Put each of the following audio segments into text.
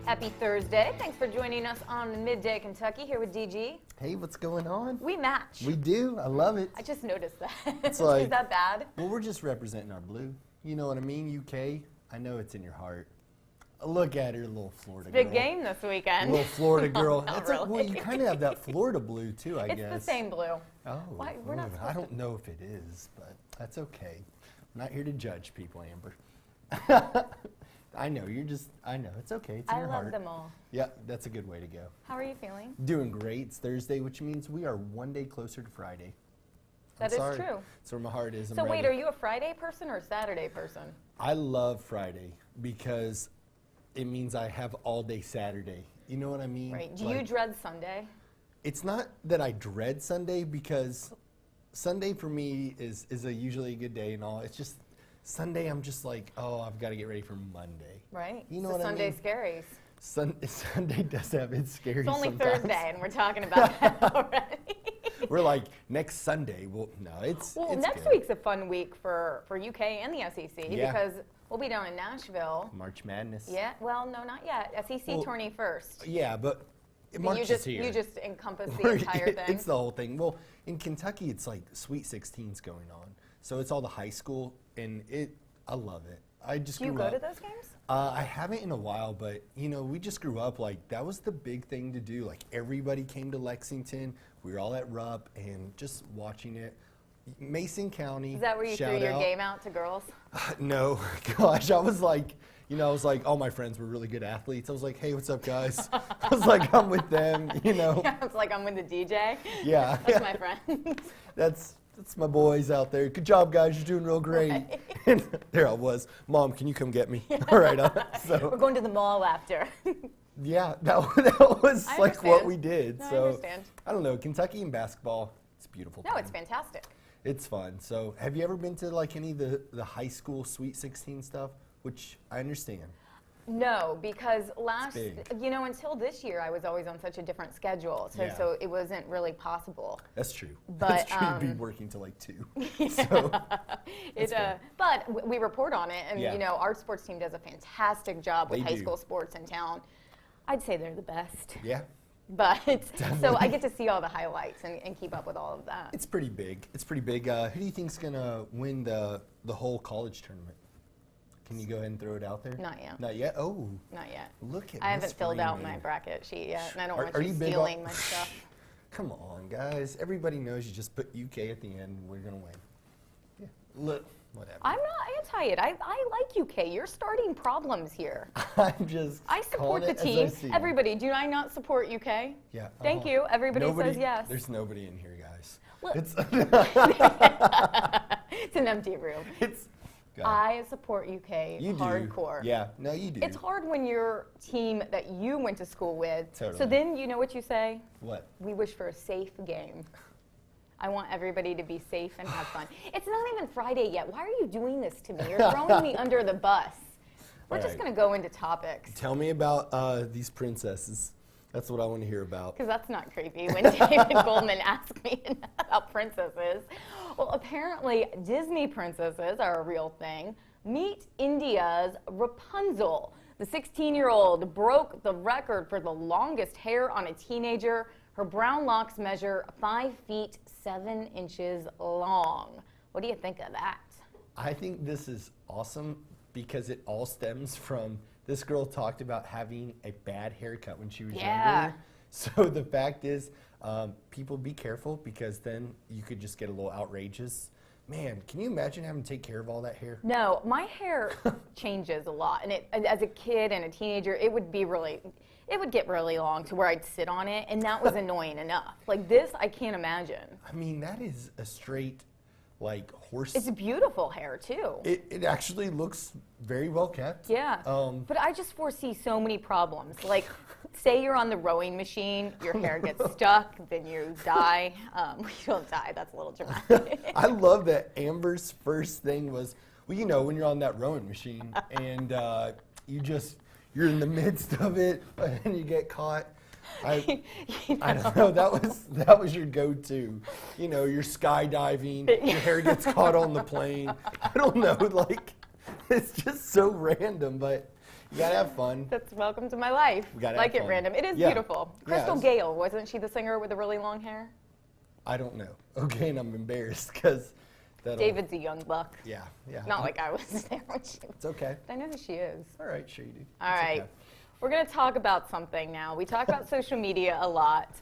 Happy Thursday. Thanks for joining us on Midday Kentucky here with DG. Hey, what's going on? We match. We do. I love it. I just noticed that. It's like, is that bad? Well, we're just representing our blue. You know what I mean? UK. I know it's in your heart. Look at her, little Florida girl. Big game this weekend. Little Florida girl. Not That's really. like, well, you kind of have that Florida blue too, I guess. It's the same blue. Oh, Why? We're not I supposed don't know if it is, but that's okay. I'm not here to judge people, Amber. I know, I know, it's okay, it's in I your love heart. them all. Yeah, that's a good way to go. How are you feeling? Doing great. It's Thursday, which means we are one day closer to Friday. That is true. That's where my heart is. So wait, are you a Friday person or a Saturday person? I love Friday because it means I have all day Saturday. You know what I mean? Right. Do you dread Sunday? It's not that I dread Sunday because Sunday for me is usually a good day and all. It's just Sunday I'm just like, oh, I've got to get ready for Monday. Right. You know it's what I mean? Sunday scaries. Sunday does have its scary It's only sometimes. Thursday and we're talking about that already. We're like, next Sunday. Well, no, it's next good. week's a fun week for UK and the SEC Yeah. because we'll be down in Nashville. March Madness. Yeah, well, no, not yet. SEC tourney first. Yeah, but March is here. You just encompass the entire thing. It's the whole thing. Well, in Kentucky, it's like Sweet 16's going on. So it's all the high school, and I love it. I just Do you grew go up. to those games? I haven't in a while, but, you know, we just grew up, like, that was the big thing to do. Like, everybody came to Lexington. We were all at Rupp, and just watching it. Mason County, Is that where you threw shout your out. game out to girls? No, gosh, I was like, all my friends were really good athletes. I was like, hey, what's up, guys? I was like, I'm with them, you know. Yeah, it's like I'm with the DJ. Yeah. That's my friend. That's my boys out there. Good job, guys. You're doing real great. Right. And there I was. Mom, can you come get me? All right. We're So going to the mall after. yeah, that was I like what understand. we did. No, I So understand. I don't know. Kentucky and basketball, it's a beautiful. No, time. it's fantastic. It's fun. So have you ever been to like any of the high school Sweet 16 stuff? Which I understand. No, because big. until this year, I was always on such a different schedule, Yeah. so it wasn't really possible. That's true. But, That's true. You'd be working till like 2. So But we report on it, and Yeah. our sports team does a fantastic job with They high do. school sports in town. I'd say they're the best. yeah. But so I Definitely. get to see all the highlights and keep up with all of that. It's pretty big. It's pretty big. Who do you think's gonna win the whole college tournament? Can you go ahead and throw it out there? Not yet. Not yet. Oh, Not yet. look at. I haven't Miss filled out my Freeman. bracket sheet yet, and I don't Are- want are you you big stealing on- my stuff. Come on, guys. Everybody knows you just put UK at the end. And we're gonna win. Yeah. Look, whatever. I'm not anti it. I like UK. You're starting problems here. I'm just. I support calling the it as I team. see it. Everybody, do I not support UK? Yeah. Thank uh-huh. you. Everybody Nobody, says yes. There's nobody in here, guys. Look. It's. It's an empty room. it's. God. I support UK You do. hardcore. Yeah. No, you do. It's hard when your team that you went to school with. So Totally. then you know what you say? What? We wish for a safe game. I want everybody to be safe and have fun. It's not even Friday yet. Why are you doing this to me? You're throwing me under the bus. We're just Right. going to go into topics. Tell me about these princesses. That's what I want to hear about. Because that's not creepy when David Goldman asked me about princesses. Well, apparently Disney princesses are a real thing. Meet India's Rapunzel. The 16-year-old broke the record for the longest hair on a teenager. Her brown locks measure 5 feet 7 inches long. What do you think of that? I think this is awesome because it all stems from this girl talked about having a bad haircut when she was Yeah. younger. So the fact is, people be careful because then you could just get a little outrageous. Man, can you imagine having to take care of all that hair? No, my hair changes a lot. And as a kid and a teenager, it would get really long to where I'd sit on it, and that was annoying enough. Like this, I can't imagine. I mean, that is a straight, like, horse. It's beautiful hair, too. It actually looks very well kept. Yeah, but I just foresee so many problems. Like, say you're on the rowing machine, your hair gets stuck, then you die. You don't die, that's a little dramatic. I love that Amber's first thing was, well, you know, when you're on that rowing machine and you're in the midst of it and you get caught. I don't know. That was your go-to. You know, you're skydiving. Your hair gets caught on the plane. I don't know. Like, It's just so random, but you gotta have fun. That's welcome to my life. We gotta Like have it fun. random. It is Yeah. beautiful. Yeah, Crystal it's- Gale, wasn't she the singer with the really long hair? I don't know. Okay, and I'm embarrassed because David's a young buck. Yeah, yeah. Not like I was there when she was. It's okay. I know who she is. All right, sure you do. All It's right. okay. We're going to talk about something now. We talk about social media a lot.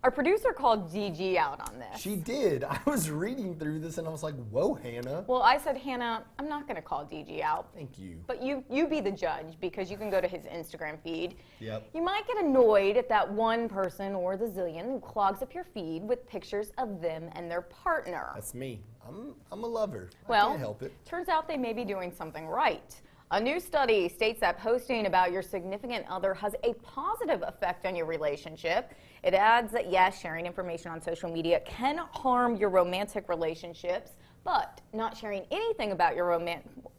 Our producer called DG out on this. She did. I was reading through this and I was like, whoa, Hannah. Well, I said, Hannah, I'm not going to call DG out. Thank you. But you be the judge because you can go to his Instagram feed. Yep. You might get annoyed at that one person or the zillion who clogs up your feed with pictures of them and their partner. That's me. I'm a lover. I Well, can't help it. turns out they may be doing something right. A new study states that posting about your significant other has a positive effect on your relationship. It adds that, yes, sharing information on social media can harm your romantic relationships, but not sharing anything about your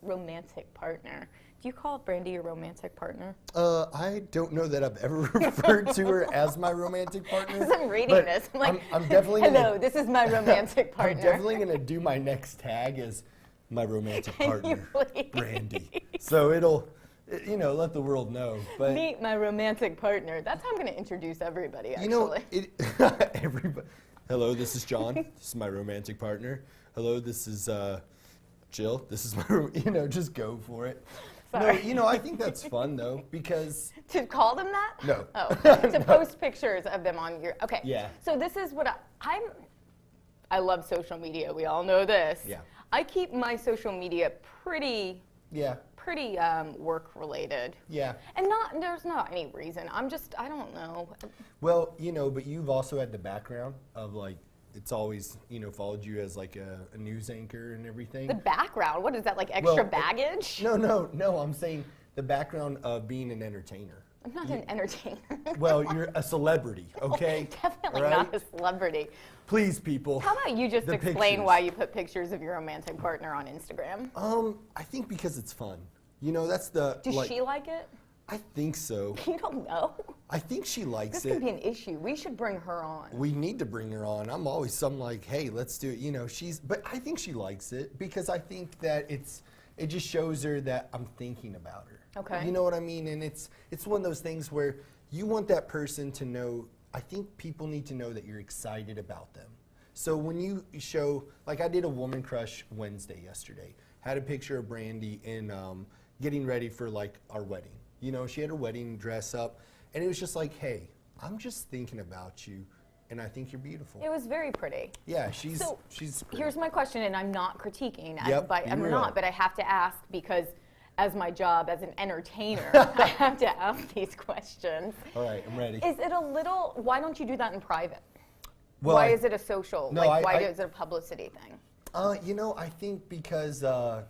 romantic partner. Do you call Brandy your romantic partner? I don't know that I've ever referred to her as my romantic partner. As I'm reading but this, I'm like, I'm definitely hello, this is my romantic partner. I'm definitely gonna do my next tag as my romantic Can you partner, please? Brandy. So it'll, let the world know. But Meet my romantic partner. That's how I'm going to introduce everybody, actually. you know, everybody. Hello, this is John. This is my romantic partner. Hello, this is Jill. This is my, just go for it. Sorry. No, I think that's fun though because To call them that? No. Oh, to post pictures of them on your, okay. Yeah. So this is what I love social media. We all know this. Yeah. I keep my social media pretty yeah, work related. yeah. And there's not any reason. I don't know. Well, but you've also had the background of like it's always followed you as like a news anchor and everything. The background, what is that, like extra baggage? No. I'm saying the background of being an entertainer. I'm not an entertainer. Well, you're a celebrity, okay? Definitely Right? not a celebrity. Please, people. How about you just The explain pictures. why you put pictures of your romantic partner on Instagram? I think because it's fun. That's the. Does she like it? I think so. You don't know. I think she likes This it. could be an issue. We should bring her on. We need to bring her on. I'm always some like, hey, let's do it. But I think she likes it because I think that it just shows her that I'm thinking about her. Okay. You know what I mean? And it's one of those things where you want that person to know. I think people need to know that you're excited about them. So when you show, like I did a Woman Crush Wednesday yesterday, had a picture of Brandy in getting ready for like our wedding. She had her wedding dress up, and it was just like, hey, I'm just thinking about you, and I think you're beautiful. It was very pretty. Yeah, she's great. Here's my question, and I'm not critiquing. Yep, I'm be not, real. but I have to ask because as my job as an entertainer, I have to ask these questions. All right, I'm ready. Is it a little, why don't you do that in private? Well, Why is it a social? No, like, why I- is it a publicity thing? I think because I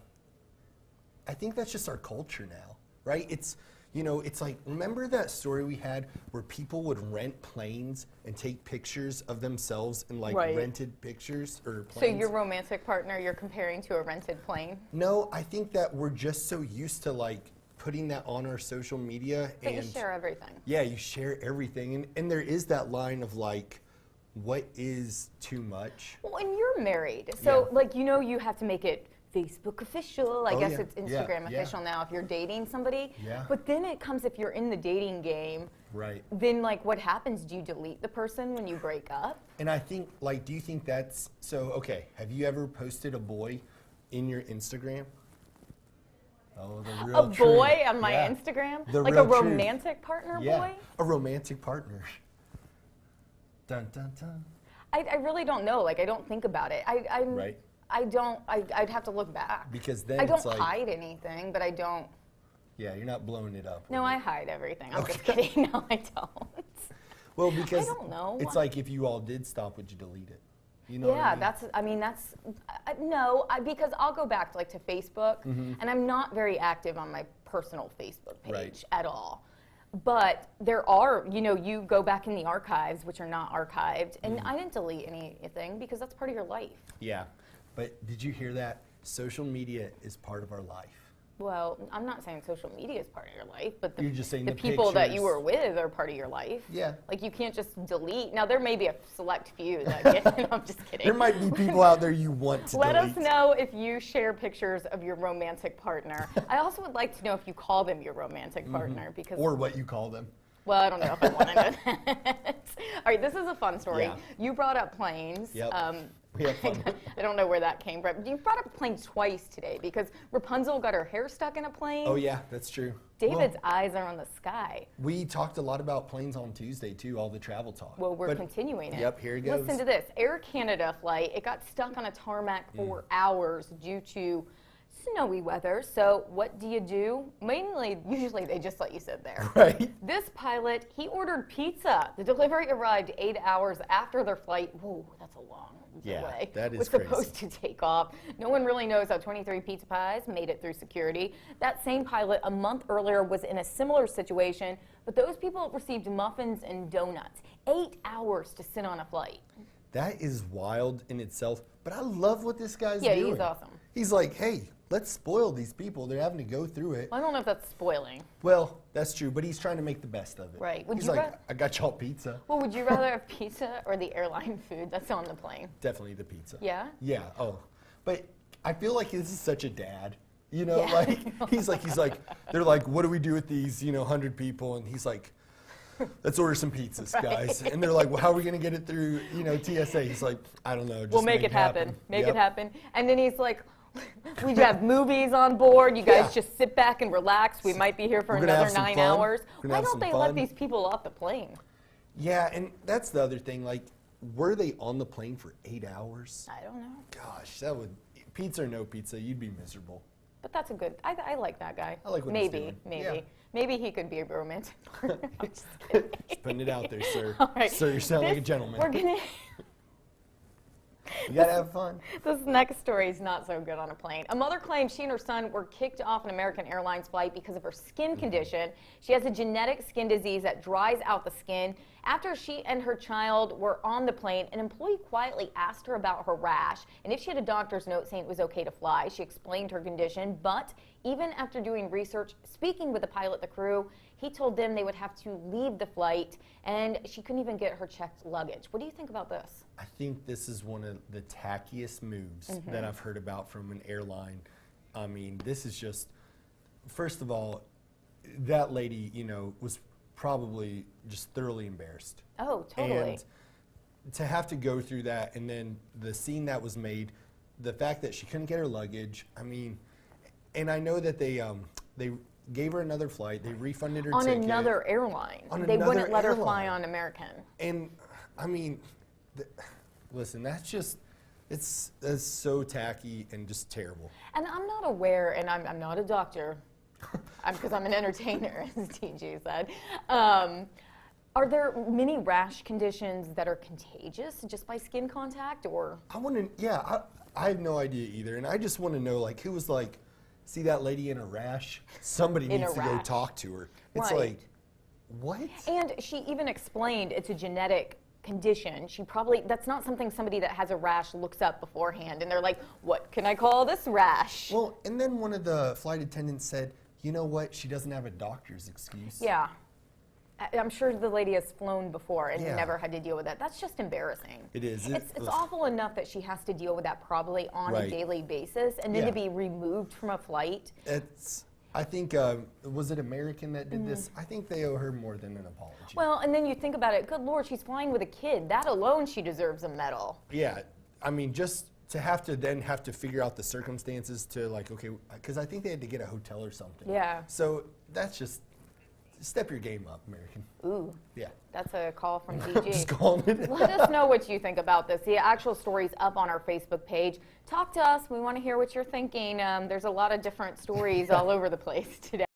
think that's just our culture now, right? It's like, remember that story we had where people would rent planes and take pictures of themselves in like Right. rented pictures or So planes? your romantic partner, you're comparing to a rented plane? No, I think that we're just so used to like putting that on our social media But and you share everything. yeah, you share everything. And there is that line of like, what is too much? Well, and you're married, so Yeah. like you have to make it Facebook official. I Oh, guess yeah. it's Yeah, Instagram yeah. official now if you're dating somebody. Yeah. But then it comes if you're in the dating game. Right. Then like what happens? Do you delete the person when you break up? And I think, like, do you think that's so? Okay, have you ever posted a boy in your Instagram? Oh, the real A boy on my Yeah. Instagram, The like real a truth. romantic partner Yeah, boy. a romantic partner. Dun dun dun. I really don't know. Like I don't think about it. I'm. Right. I don't. I'd have to look back. Because then I don't it's like, hide anything, but I don't. yeah, you're not blowing it up. No, with I it. hide everything. I'm just Okay. kidding. No, I don't. Well, because don't know. it's like if you all did stop, would you delete it? You know what Yeah, I mean? that's. No, because I'll go back to Facebook, Mm-hmm. and I'm not very active on my personal Facebook page Right. at all. But there are, you go back in the archives, which are not archived, and Mm-hmm. I didn't delete anything because that's part of your life. Yeah, but did you hear that? Social media is part of our life. Well, I'm not saying social media is part of your life, but You're just saying the the people that you pictures. were with are part of your life. Yeah. Like you can't just delete. Now there may be a select few that get. No, I'm just kidding. There might be people out there you want to Let delete. us know if you share pictures of your romantic partner. I also would like to know if you call them your romantic partner because. Or what you call them. Well, I don't know if I want to know that. All right, this is a fun story. Yeah. You brought up planes. Yep. We have fun. I don't know where that came from. You brought up planes twice today because Rapunzel got her hair stuck in a plane. Oh yeah, that's true. David's Well, eyes are on the sky. we talked a lot about planes on Tuesday too, all the travel talk. Well, we're But- continuing it. Yep, here it goes. Listen to this. Air Canada flight, it got stuck on a tarmac for hours due to snowy weather. So what do? Usually they just let you sit there. Right. This pilot, he ordered pizza. The delivery arrived 8 hours after their flight. Whoa, that's a long Yeah, delay. that is was supposed to take off. No one really knows how 23 pizza pies made it through security. That same pilot a month earlier was in a similar situation, but those people received muffins and donuts. 8 hours to sit on a flight. That is wild in itself, but I love what this guy's Yeah, doing. he's awesome. He's like, hey, let's spoil these people. They're having to go through it. I don't know if that's spoiling. Well, that's true, but he's trying to make the best of it. Right. Would He's you like, ra- I got y'all pizza. Well, would you rather have pizza or the airline food that's on the plane? Definitely the pizza. Yeah? Yeah. Oh, but I feel like this is such a dad. You know, Yeah. like he's like, they're like, what do we do with these, 100 people? And he's like, let's order some pizzas, guys. And they're like, well, how are we gonna get it through, TSA? He's like, I don't know. Just We'll make it happen. Make Yep. it happen. And then he's like, we have movies on board. You guys Yeah. just sit back and relax. We might be here for We're gonna another have some 9 fun. hours. We're gonna Why have don't some they let fun. these people off the plane? Yeah, and that's the other thing. Like, were they on the plane for 8 hours? I don't know. Gosh, that would, pizza or no pizza, you'd be miserable. But that's a good, I like that guy. I like what he's maybe, doing. Maybe. Yeah. Maybe he could be a romantic partner. I'm just kidding. Just putting it out there, sir. All right. Sir, you sound like a This- gentleman. We're gonna. You gotta have fun. This next story is not so good on a plane. A mother claims she and her son were kicked off an American Airlines flight because of her skin condition. She has a genetic skin disease that dries out the skin. After she and her child were on the plane, an employee quietly asked her about her rash and if she had a doctor's note saying it was okay to fly. She explained her condition, but even after doing research, speaking with the pilot, the crew, he told them they would have to leave the flight, and she couldn't even get her checked luggage. What do you think about this? I think this is one of the tackiest moves that I've heard about from an airline. I mean, this is just, first of all, that lady, was probably just thoroughly embarrassed. Oh, totally. And to have to go through that, and then the scene that was made, the fact that she couldn't get her luggage, I mean, and I know that they gave her another flight, they refunded her On ticket. another airline. On They another wouldn't let her fly airline. on American. And I mean, listen, it's so tacky and just terrible. And I'm not aware, and I'm not a doctor, because I'm an entertainer, as TG said. Are there many rash conditions that are contagious just by skin contact, or? I have no idea either. And I just want to know, like, who was like, see that lady in a rash? Somebody In needs a to go rash. talk to her. It's Right. like, what? And she even explained it's a genetic condition. That's not something somebody that has a rash looks up beforehand, and they're like, what can I call this rash? Well, and then one of the flight attendants said, you know what? She doesn't have a doctor's excuse. Yeah. I'm sure the lady has flown before and Yeah. never had to deal with that. That's just embarrassing. It is. It's Ugh. awful enough that she has to deal with that probably on a Right. daily basis, and then Yeah. to be removed from a flight. I think, was it American that did this? I think they owe her more than an apology. Well, and then you think about it, good Lord, she's flying with a kid. That alone, she deserves a medal. Yeah, I mean, just to have to figure out the circumstances to like, okay, because I think they had to get a hotel or something. Yeah. So that's just, step your game up, American. Ooh, Yeah. that's a call from I'm DG. just calling it. Let us know what you think about this. The actual story's up on our Facebook page. Talk to us. We want to hear what you're thinking. There's a lot of different stories all over the place today.